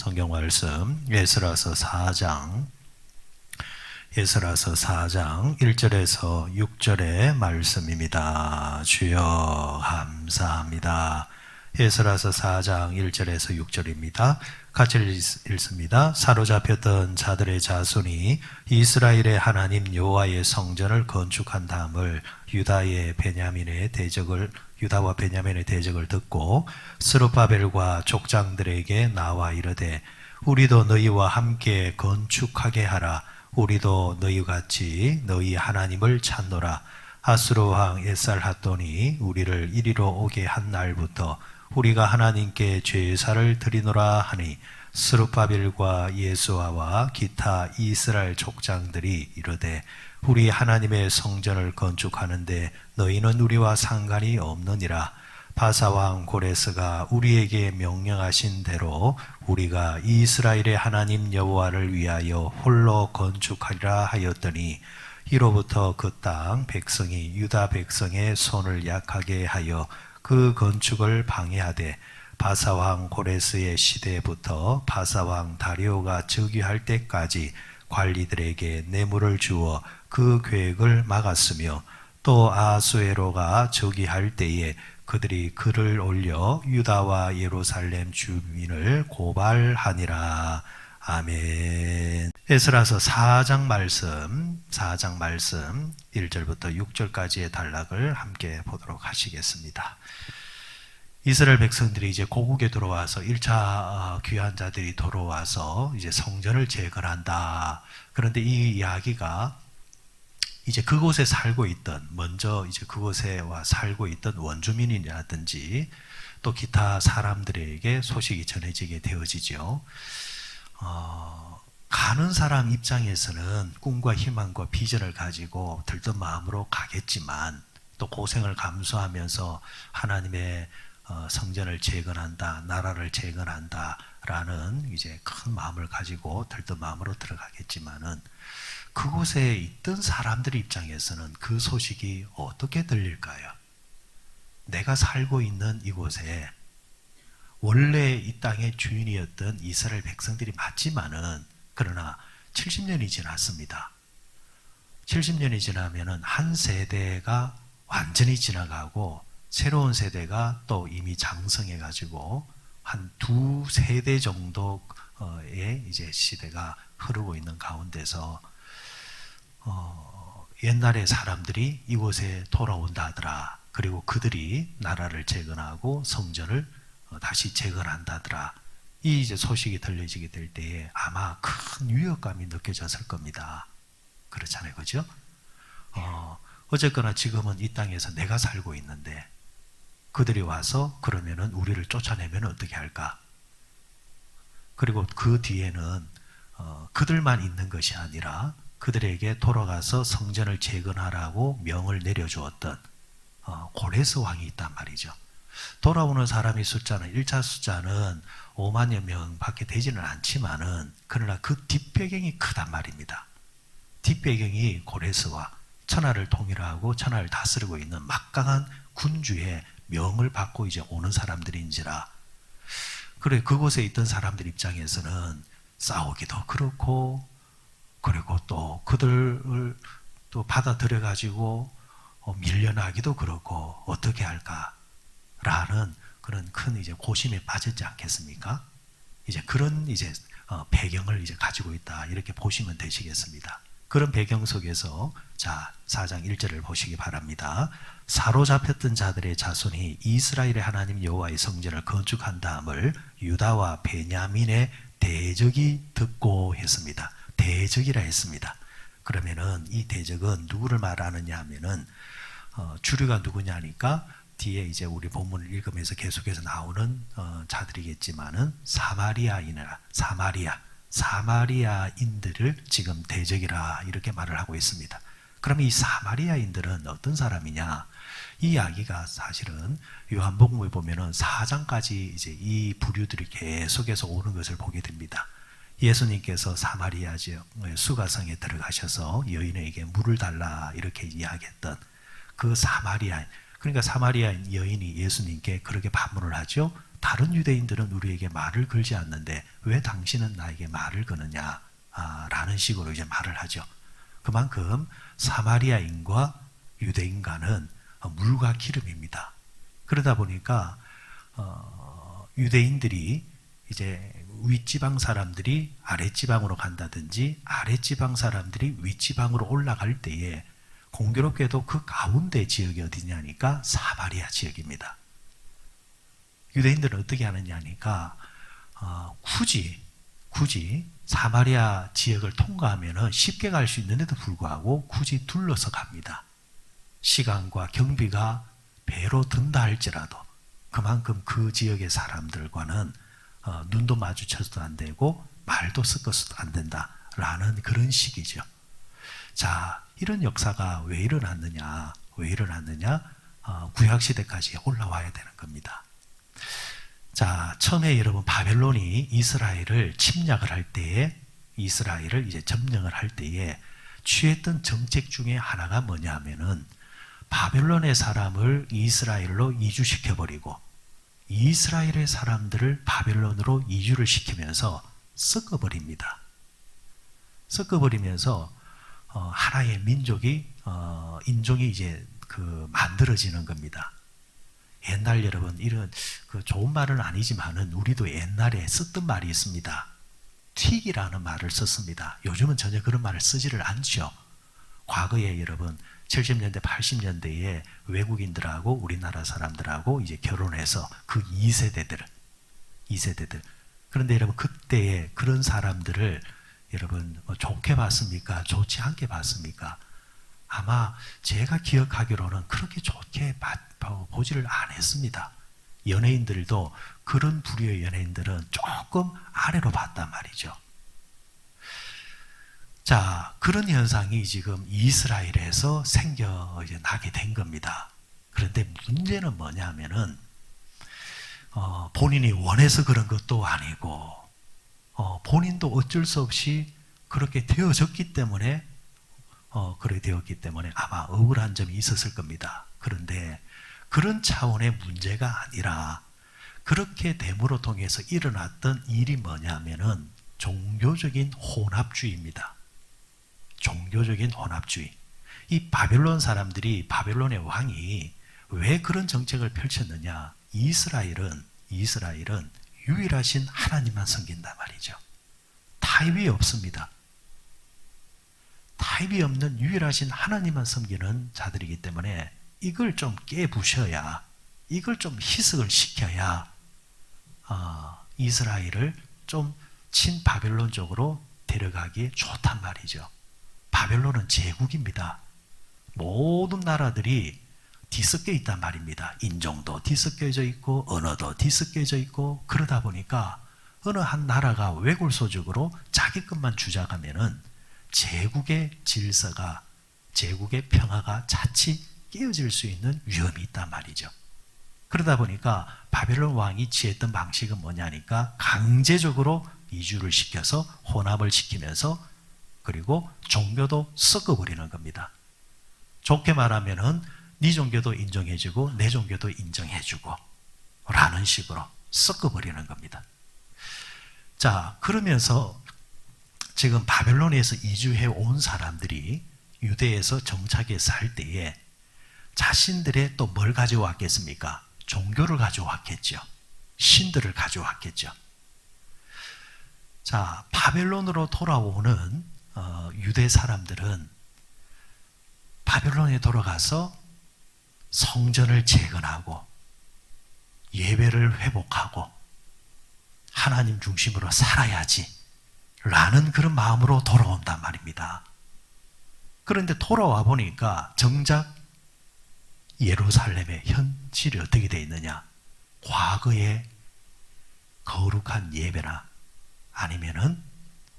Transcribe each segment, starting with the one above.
성경 말씀 에스라서 4장 1절에서 6절의 말씀입니다. 주여 감사합니다. 에스라서 4장 1절에서 6절입니다. 같이 읽습니다. 사로잡혔던 자들의 자손이 이스라엘의 하나님 여호와의 성전을 건축한 다음을 유다와 베냐민의 대적을 듣고 스룹바벨과 족장들에게 나와 이르되 우리도 너희와 함께 건축하게 하라. 우리도 너희같이 너희 하나님을 찾노라. 아수르 왕 에살핫돈이 우리를 이리로 오게 한 날부터 우리가 하나님께 제사를 드리노라 하니 스룹바벨과 예수아와 기타 이스라엘 족장들이 이르되 우리 하나님의 성전을 건축하는데 너희는 우리와 상관이 없느니라. 바사왕 고레스가 우리에게 명령하신 대로 우리가 이스라엘의 하나님 여호와를 위하여 홀로 건축하리라 하였더니 이로부터 그 땅 백성이 유다 백성의 손을 약하게 하여 그 건축을 방해하되 바사왕 고레스의 시대부터 바사왕 다리오가 즉위할 때까지 관리들에게 뇌물을 주어 그 계획을 막았으며 또 아하수에로가 즉위할 때에 그들이 글을 올려 유다와 예루살렘 주민을 고발하니라. 아멘. 에스라서 4장 말씀 1절부터 6절까지의 단락을 함께 보도록 하시겠습니다. 이스라엘 백성들이 이제 고국에 들어와서 1차 귀환 자들이 들어와서 이제 성전을 재건한다. 그런데 이 이야기가 이제 그곳에 살고 있던, 먼저 이제 그곳에 와 살고 있던 원주민이라든지 또 기타 사람들에게 소식이 전해지게 되어지죠. 가는 사람 입장에서는 꿈과 희망과 비전을 가지고 들뜬 마음으로 가겠지만 또 고생을 감수하면서 하나님의 성전을 재건한다, 나라를 재건한다 라는 이제 큰 마음을 가지고 들뜬 마음으로 들어가겠지만은 그곳에 있던 사람들 입장에서는 그 소식이 어떻게 들릴까요? 내가 살고 있는 이곳에 원래 이 땅의 주인이었던 이스라엘 백성들이 맞지만은 그러나 70년이 지났습니다. 70년이 지나면은 한 세대가 완전히 지나가고 새로운 세대가 또 이미 장성해 가지고 한 두 세대 정도의 이제 시대가 흐르고 있는 가운데서 옛날의 사람들이 이곳에 돌아온다 하더라. 그리고 그들이 나라를 재건하고 성전을 다시 재건한다 하더라. 이 이제 소식이 들려지게 될 때에 아마 큰 위협감이 느껴졌을 겁니다. 그렇잖아요, 그죠? 어쨌거나 지금은 이 땅에서 내가 살고 있는데 그들이 와서 그러면은 우리를 쫓아내면 어떻게 할까? 그리고 그 뒤에는 그들만 있는 것이 아니라 그들에게 돌아가서 성전을 재건하라고 명을 내려주었던 고레스 왕이 있단 말이죠. 돌아오는 사람의 숫자는 1차 숫자는 5만여 명밖에 되지는 않지만은 그러나 그 뒷배경이 크단 말입니다. 뒷배경이 고레스와 천하를 통일하고 천하를 다스리고 있는 막강한 군주의 명을 받고 이제 오는 사람들인지라. 그래 그곳에 있던 사람들 입장에서는 싸우기도 그렇고 그리고 또 그들을 또 받아들여 가지고 밀려나기도 그렇고 어떻게 할까라는 그런 큰 이제 고심에 빠졌지 않겠습니까? 이제 그런 이제 배경을 이제 가지고 있다 이렇게 보시면 되시겠습니다. 그런 배경 속에서 자 4장 1절을 보시기 바랍니다. 사로잡혔던 자들의 자손이 이스라엘의 하나님 여호와의 성전을 건축한 다음을 유다와 베냐민의 대적이 듣고 했습니다. 대적이라 했습니다. 그러면은 이 대적은 누구를 말하느냐 하면은 주류가 누구냐 하니까 뒤에 이제 우리 본문을 읽으면서 계속해서 나오는 자들이겠지만은 사마리아인들을 지금 대적이라 이렇게 말을 하고 있습니다. 그럼 이 사마리아인들은 어떤 사람이냐? 이 이야기가 사실은 요한복음에 보면은 4장까지 이제 이 부류들이 계속해서 오는 것을 보게 됩니다. 예수님께서 사마리아 지역 수가성에 들어가셔서 여인에게 물을 달라 이렇게 이야기했던 그 사마리아인, 그러니까 사마리아인 여인이 예수님께 그렇게 반문을 하죠. 다른 유대인들은 우리에게 말을 걸지 않는데 왜 당신은 나에게 말을 거느냐? 라는 식으로 이제 말을 하죠. 그만큼 사마리아인과 유대인과는 물과 기름입니다. 그러다 보니까 유대인들이 이제 윗지방 사람들이 아랫지방으로 간다든지 아랫지방 사람들이 윗지방으로 올라갈 때에 공교롭게도 그 가운데 지역이 어디냐니까 사마리아 지역입니다. 유대인들은 어떻게 하느냐니까 굳이 사마리아 지역을 통과하면 쉽게 갈 수 있는데도 불구하고 굳이 둘러서 갑니다. 시간과 경비가 배로 든다 할지라도 그만큼 그 지역의 사람들과는 눈도 마주쳐서도 안 되고 말도 섞어서도 안 된다라는 그런 식이죠. 자, 이런 역사가 왜 일어났느냐? 구약시대까지 올라와야 되는 겁니다. 자, 처음에 여러분 바벨론이 이스라엘을 침략을 할 때에 이스라엘을 이제 점령을 할 때에 취했던 정책 중에 하나가 뭐냐 하면은 바벨론의 사람을 이스라엘로 이주시켜버리고 이스라엘의 사람들을 바벨론으로 이주를 시키면서 섞어버립니다. 섞어버리면서 하나의 민족이 인종이 이제 만들어지는 겁니다. 옛날 여러분 이런 좋은 말은 아니지만은 우리도 옛날에 썼던 말이 있습니다. 튀기라는 말을 썼습니다. 요즘은 전혀 그런 말을 쓰지를 않죠. 과거에 여러분 70년대 80년대에 외국인들하고 우리나라 사람들하고 이제 결혼해서 그 2세대들 그런데 여러분 그때의 그런 사람들을 여러분 좋게 봤습니까? 좋지 않게 봤습니까? 아마 제가 기억하기로는 그렇게 좋게 보지를 않았습니다. 연예인들도 그런 부류의 연예인들은 조금 아래로 봤단 말이죠. 자, 그런 현상이 지금 이스라엘에서 나게 된 겁니다. 그런데 문제는 뭐냐면은 본인이 원해서 그런 것도 아니고 본인도 어쩔 수 없이 그렇게 되어졌기 때문에 그렇게 되었기 때문에 아마 억울한 점이 있었을 겁니다. 그런데 그런 차원의 문제가 아니라 그렇게 됨으로 통해서 일어났던 일이 뭐냐면은 종교적인 혼합주의입니다. 종교적인 혼합주의. 이 바벨론 사람들이 바벨론의 왕이 왜 그런 정책을 펼쳤느냐? 이스라엘은 유일하신 하나님만 섬긴단 말이죠. 타입이 없습니다. 타입이 없는 유일하신 하나님만 섬기는 자들이기 때문에 이걸 좀 깨부셔야, 이걸 좀 희석을 시켜야 이스라엘을 좀 친바벨론 쪽으로 데려가기에 좋단 말이죠. 바벨론은 제국입니다. 모든 나라들이 뒤섞여 있단 말입니다. 인종도 뒤섞여져 있고 언어도 뒤섞여져 있고 그러다 보니까 어느 한 나라가 외골소적으로 자기 것만 주장하면은 제국의 질서가, 제국의 평화가 자칫 깨어질 수 있는 위험이 있단 말이죠. 그러다 보니까 바벨론 왕이 취했던 방식은 뭐냐니까 강제적으로 이주를 시켜서 혼합을 시키면서 그리고 종교도 섞어버리는 겁니다. 좋게 말하면은 네 종교도 인정해주고 내 종교도 인정해주고 라는 식으로 섞어버리는 겁니다. 자, 그러면서 지금 바벨론에서 이주해 온 사람들이 유대에서 정착해 살 때에 자신들의 또 뭘 가져왔겠습니까? 종교를 가져왔겠죠. 신들을 가져왔겠죠. 자, 바벨론으로 돌아오는 유대 사람들은 바벨론에 돌아가서 성전을 재건하고 예배를 회복하고 하나님 중심으로 살아야지 라는 그런 마음으로 돌아온단 말입니다. 그런데 돌아와 보니까 정작 예루살렘의 현실이 어떻게 되어 있느냐? 과거의 거룩한 예배나 아니면은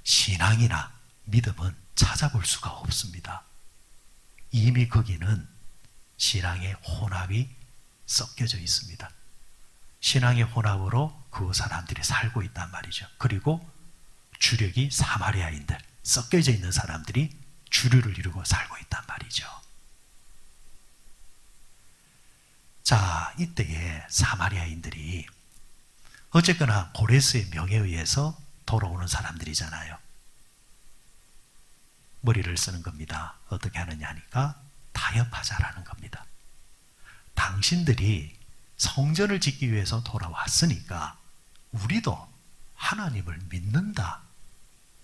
신앙이나 믿음은 찾아볼 수가 없습니다. 이미 거기는 신앙의 혼합이 섞여져 있습니다. 신앙의 혼합으로 그 사람들이 살고 있단 말이죠. 그리고 주력이 사마리아인들, 섞여져 있는 사람들이 주류를 이루고 살고 있단 말이죠. 자, 이때에 사마리아인들이 어쨌거나 고레스의 명에 의해서 돌아오는 사람들이잖아요. 머리를 쓰는 겁니다. 어떻게 하느냐 하니까 타협하자라는 겁니다. 당신들이 성전을 짓기 위해서 돌아왔으니까 우리도 하나님을 믿는다.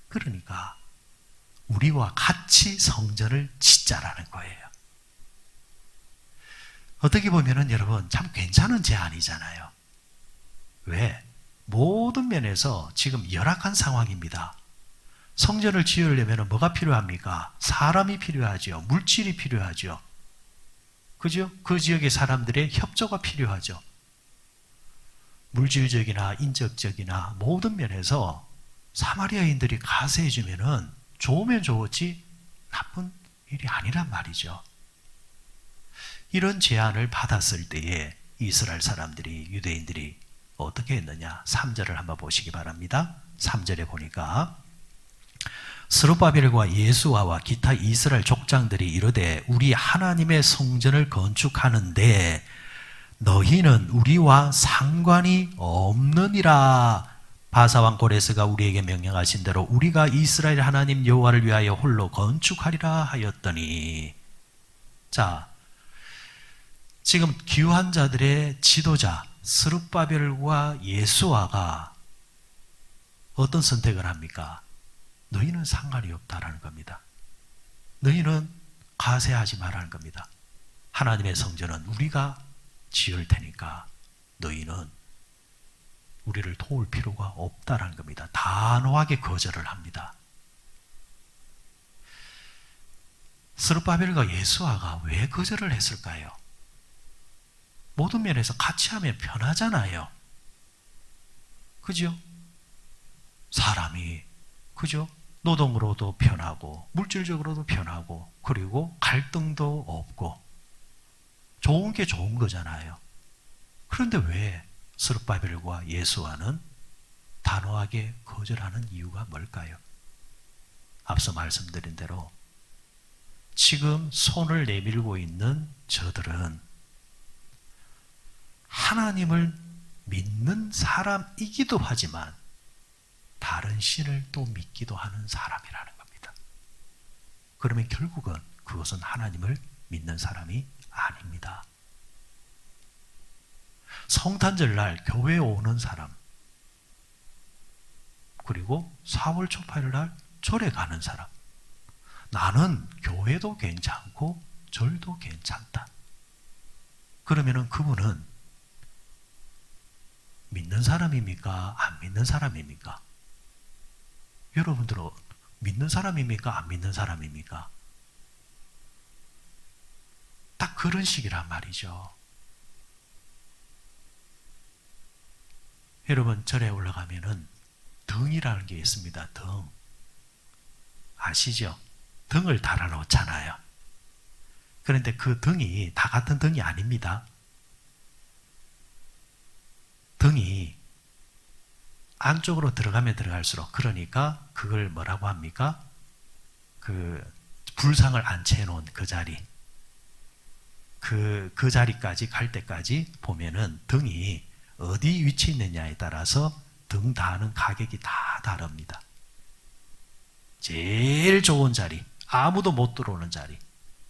그러니까 우리와 같이 성전을 짓자라는 거예요. 어떻게 보면은 여러분 참 괜찮은 제안이잖아요. 왜? 모든 면에서 지금 열악한 상황입니다. 성전을 지으려면 뭐가 필요합니까? 사람이 필요하죠. 물질이 필요하죠. 그죠? 그 지역의 사람들의 협조가 필요하죠. 물질적이나 인적적이나 모든 면에서 사마리아인들이 가세해 주면은 좋으면 좋았지 나쁜 일이 아니란 말이죠. 이런 제안을 받았을 때에 이스라엘 사람들이, 유대인들이 어떻게 했느냐? 3절을 한번 보시기 바랍니다. 3절에 보니까 스룹바벨과 예수아와 기타 이스라엘 족장들이 이르되 우리 하나님의 성전을 건축하는데 너희는 우리와 상관이 없느니라. 바사왕 고레스가 우리에게 명령하신 대로 우리가 이스라엘 하나님 여호와를 위하여 홀로 건축하리라 하였더니, 자, 지금 기후한 자들의 지도자 스룹바벨과 예수아가 어떤 선택을 합니까? 너희는 상관이 없다라는 겁니다. 너희는 가세하지 말라는 겁니다. 하나님의 성전은 우리가 지을 테니까 너희는 우리를 도울 필요가 없다라는 겁니다. 단호하게 거절을 합니다. 스룹바벨과 예수아가 왜 거절을 했을까요? 모든 면에서 같이 하면 편하잖아요. 그죠? 사람이, 그죠? 노동으로도 편하고 물질적으로도 편하고 그리고 갈등도 없고 좋은 게 좋은 거잖아요. 그런데 왜 스룹바벨과 예수아는 단호하게 거절하는 이유가 뭘까요? 앞서 말씀드린 대로 지금 손을 내밀고 있는 저들은 하나님을 믿는 사람이기도 하지만 다른 신을 또 믿기도 하는 사람이라는 겁니다. 그러면 결국은 그것은 하나님을 믿는 사람이 아닙니다. 성탄절 날 교회에 오는 사람, 그리고 4월 초파일 날 절에 가는 사람, 나는 교회도 괜찮고 절도 괜찮다. 그러면은 그분은 믿는 사람입니까? 안 믿는 사람입니까? 여러분들은 믿는 사람입니까? 안 믿는 사람입니까? 딱 그런 식이란 말이죠. 여러분 절에 올라가면은 등이라는 게 있습니다. 등. 아시죠? 등을 달아놓잖아요. 그런데 그 등이 다 같은 등이 아닙니다. 등이 안쪽으로 들어가면 들어갈수록, 그러니까 그걸 뭐라고 합니까? 그 불상을 안치해 놓은 그 자리, 그 자리까지 갈 때까지 보면은 등이 어디 위치에 있느냐에 따라서 등 다는 가격이 다 다릅니다. 제일 좋은 자리, 아무도 못 들어오는 자리,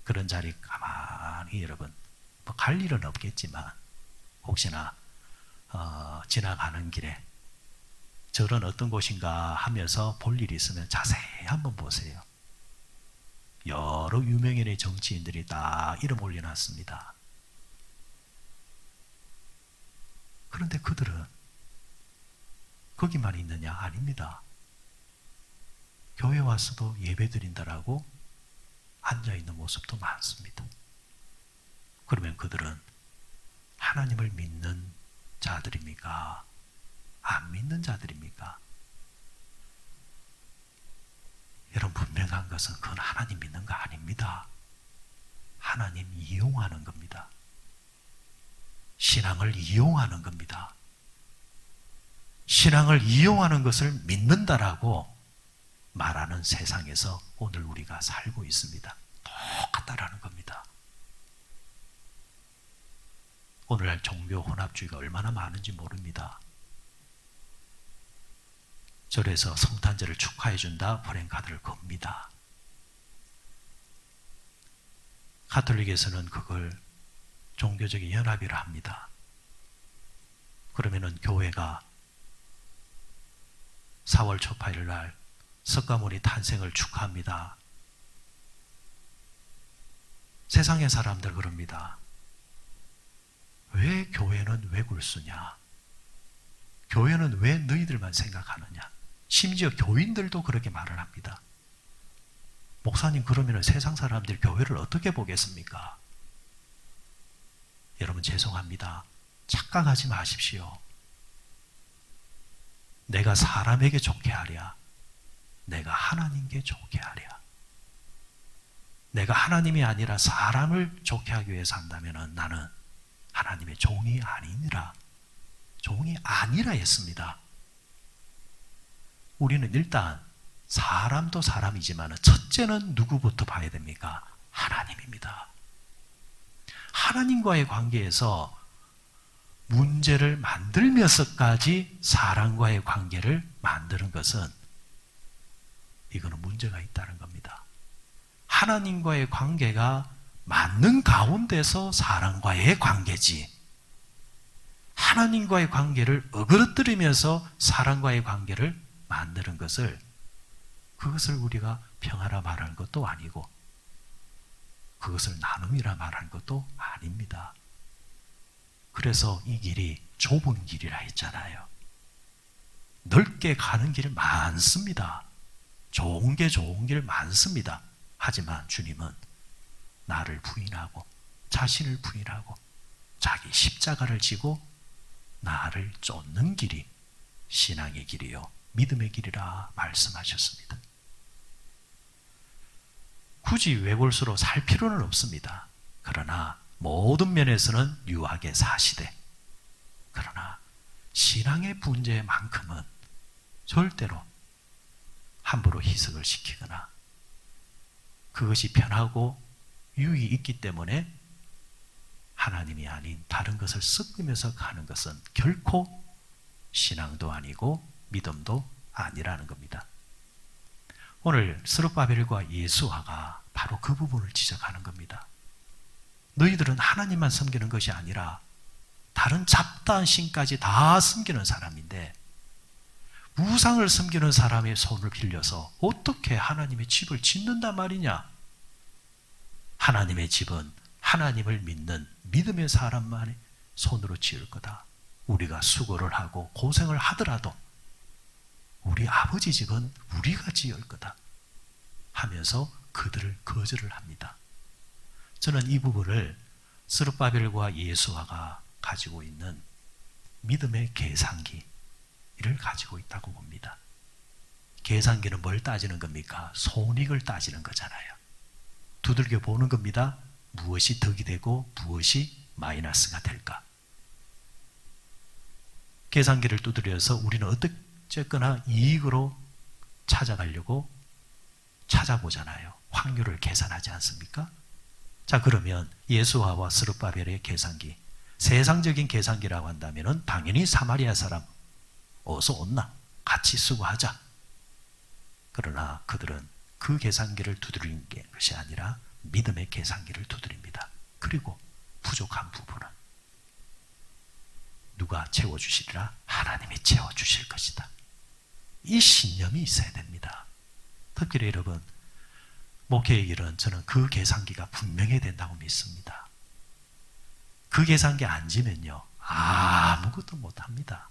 그런 자리 가만히 여러분 뭐 갈 일은 없겠지만 혹시나 지나가는 길에 절은 어떤 곳인가 하면서 볼 일이 있으면 자세히 한번 보세요. 여러 유명인의 정치인들이 다 이름 올려놨습니다. 그런데 그들은 거기만 있느냐? 아닙니다. 교회 와서도 예배 드린다라고 앉아있는 모습도 많습니다. 그러면 그들은 하나님을 믿는 자들입니까? 안 믿는 자들입니까? 여러분 분명한 것은 그건 하나님 믿는 거 아닙니다. 하나님 이용하는 겁니다. 신앙을 이용하는 겁니다. 신앙을 이용하는 것을 믿는다라고 말하는 세상에서 오늘 우리가 살고 있습니다. 똑같다라는 겁니다. 오늘날 종교 혼합주의가 얼마나 많은지 모릅니다. 절에서 성탄절을 축하해준다 프랜카드를 겁니다. 가톨릭에서는 그걸 종교적인 연합이라 합니다. 그러면은 교회가 4월 초파일 날 석가모니 탄생을 축하합니다. 세상의 사람들 그럽니다. 왜 교회는 왜 굴수냐? 교회는 왜 너희들만 생각하느냐? 심지어 교인들도 그렇게 말을 합니다. 목사님, 그러면 세상 사람들이 교회를 어떻게 보겠습니까? 여러분 죄송합니다. 착각하지 마십시오. 내가 사람에게 좋게 하랴, 내가 하나님께 좋게 하랴. 내가 하나님이 아니라 사람을 좋게 하기 위해서 한다면 나는 하나님의 종이 아니니라. 종이 아니라 했습니다. 우리는 일단 사람도 사람이지만 첫째는 누구부터 봐야 됩니까? 하나님입니다. 하나님과의 관계에서 문제를 만들면서까지 사람과의 관계를 만드는 것은 이거는 문제가 있다는 겁니다. 하나님과의 관계가 맞는 가운데서 사람과의 관계지, 하나님과의 관계를 어그러뜨리면서 사람과의 관계를 만드는 그것을 우리가 평화라 말하는 것도 아니고 그것을 나눔이라 말하는 것도 아닙니다. 그래서 이 길이 좁은 길이라 했잖아요. 넓게 가는 길 많습니다. 좋은 길 많습니다. 하지만 주님은 나를 부인하고 자신을 부인하고 자기 십자가를 지고 나를 쫓는 길이 신앙의 길이요 믿음의 길이라 말씀하셨습니다. 굳이 외골수로 살 필요는 없습니다. 그러나 모든 면에서는 유하게 사시되, 그러나 신앙의 문제만큼은 절대로 함부로 희석을 시키거나 그것이 편하고 유익이 있기 때문에 하나님이 아닌 다른 것을 섞으면서 가는 것은 결코 신앙도 아니고 믿음도 아니라는 겁니다. 오늘 스룹바벨과 예수아가 바로 그 부분을 지적하는 겁니다. 너희들은 하나님만 섬기는 것이 아니라 다른 잡다한 신까지 다 섬기는 사람인데 우상을 섬기는 사람의 손을 빌려서 어떻게 하나님의 집을 짓는단 말이냐? 하나님의 집은 하나님을 믿는 믿음의 사람만의 손으로 지을 거다. 우리가 수고를 하고 고생을 하더라도 우리 아버지 집은 우리가 지을 거다 하면서 그들을 거절을 합니다. 저는 이 부분을 스룹바벨과 예수아가 가지고 있는 믿음의 계산기를 가지고 있다고 봅니다. 계산기는 뭘 따지는 겁니까? 손익을 따지는 거잖아요. 두들겨 보는 겁니다. 무엇이 덕이 되고 무엇이 마이너스가 될까? 계산기를 두드려서 우리는 어쨌거나 이익으로 찾아가려고 찾아보잖아요. 확률을 계산하지 않습니까? 자, 그러면 예수아와 스룹바벨의 계산기, 세상적인 계산기라고 한다면 당연히 사마리아 사람 어서 온나 같이 수고하자. 그러나 그들은 그 계산기를 두드리는 것이 아니라 믿음의 계산기를 두드립니다. 그리고 부족한 부분은 누가 채워주시리라? 하나님이 채워주실 것이다. 이 신념이 있어야 됩니다. 특별히 여러분, 목회의 길은 저는 그 계산기가 분명해야 된다고 믿습니다. 그 계산기 안 지면요 아무것도 못합니다.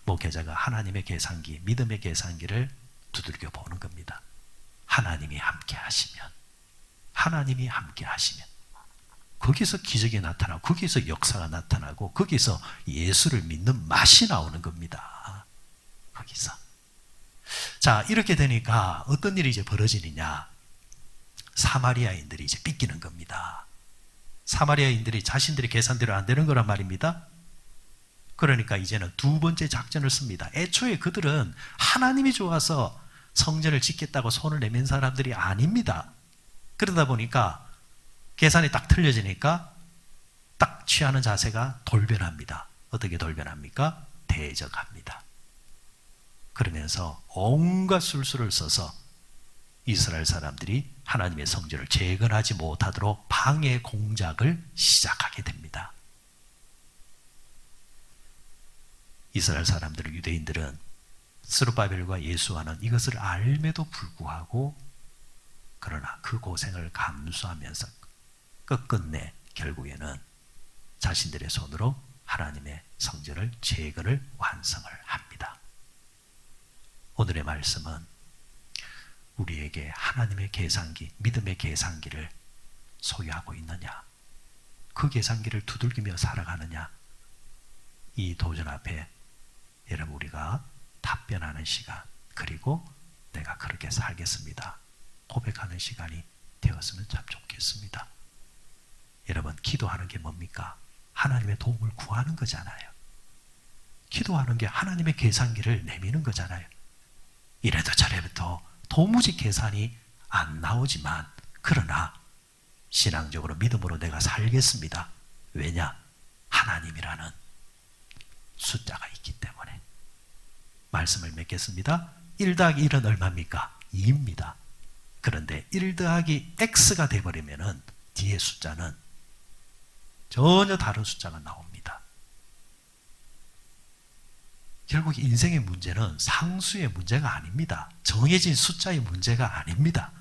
목회자가 하나님의 계산기, 믿음의 계산기를 두들겨 보는 겁니다. 하나님이 함께 하시면 거기서 기적이 나타나고 거기서 역사가 나타나고 거기서 예수를 믿는 맛이 나오는 겁니다. 거기서. 자, 이렇게 되니까 어떤 일이 이제 벌어지느냐? 사마리아인들이 이제 삐끼는 겁니다. 사마리아인들이 자신들의 계산대로 안 되는 거란 말입니다. 그러니까 이제는 두 번째 작전을 씁니다. 애초에 그들은 하나님이 좋아서 성전을 짓겠다고 손을 내민 사람들이 아닙니다. 그러다 보니까 계산이 딱 틀려지니까 딱 취하는 자세가 돌변합니다. 어떻게 돌변합니까? 대적합니다. 그러면서 온갖 술수를 써서 이스라엘 사람들이 하나님의 성전을 재건하지 못하도록 방해 공작을 시작하게 됩니다. 이스라엘 사람들, 유대인들은 스룹바벨과 예수와는 이것을 알매도 불구하고 그러나 그 고생을 감수하면서 끝끝내 결국에는 자신들의 손으로 하나님의 성전을 재건을 완성을 합니다. 오늘의 말씀은 우리에게 하나님의 계산기, 믿음의 계산기를 소유하고 있느냐, 그 계산기를 두들기며 살아가느냐, 이 도전 앞에 여러분 우리가 답변하는 시간, 그리고 내가 그렇게 살겠습니다 고백하는 시간이 되었으면 참 좋겠습니다. 여러분, 기도하는 게 뭡니까? 하나님의 도움을 구하는 거잖아요. 기도하는 게 하나님의 계산기를 내미는 거잖아요. 이래도 저래도 도무지 계산이 안 나오지만, 그러나 신앙적으로 믿음으로 내가 살겠습니다. 왜냐? 하나님이라는 숫자가 있기 때문에. 말씀을 맺겠습니다. 1 더하기 1은 얼마입니까? 2입니다. 그런데 1 더하기 X가 되어버리면 뒤에 숫자는 전혀 다른 숫자가 나옵니다. 결국 인생의 문제는 상수의 문제가 아닙니다. 정해진 숫자의 문제가 아닙니다.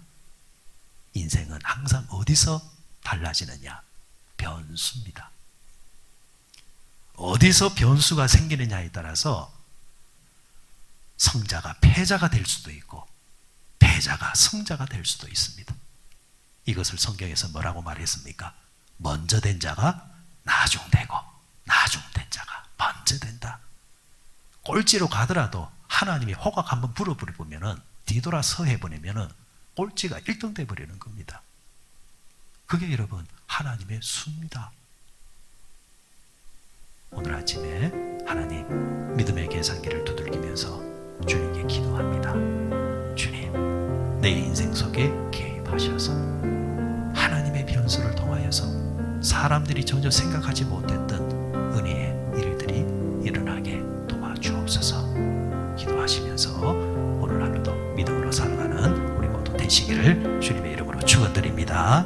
인생은 항상 어디서 달라지느냐? 변수입니다. 어디서 변수가 생기느냐에 따라서 성자가 패자가 될 수도 있고 패자가 성자가 될 수도 있습니다. 이것을 성경에서 뭐라고 말했습니까? 먼저 된 자가 나중되고 나중된 자가 먼저 된다. 꼴찌로 가더라도 하나님이 호각 한번 불어버리면 뒤돌아서 해버리면 꼴찌가 1등 돼버리는 겁니다. 그게 여러분 하나님의 수입니다. 오늘 아침에 하나님 믿음의 계산기를 두들기면서 주님께 기도합니다. 주님, 내 인생 속에 개입하셔서 하나님의 변수를 통하여서 사람들이 전혀 생각하지 못했던 은혜의 일들이 일어나게 도와주옵소서. 기도하시면서 오늘 하루도 믿음으로 살아가는 우리 모두 되시기를 주님의 이름으로 축원드립니다.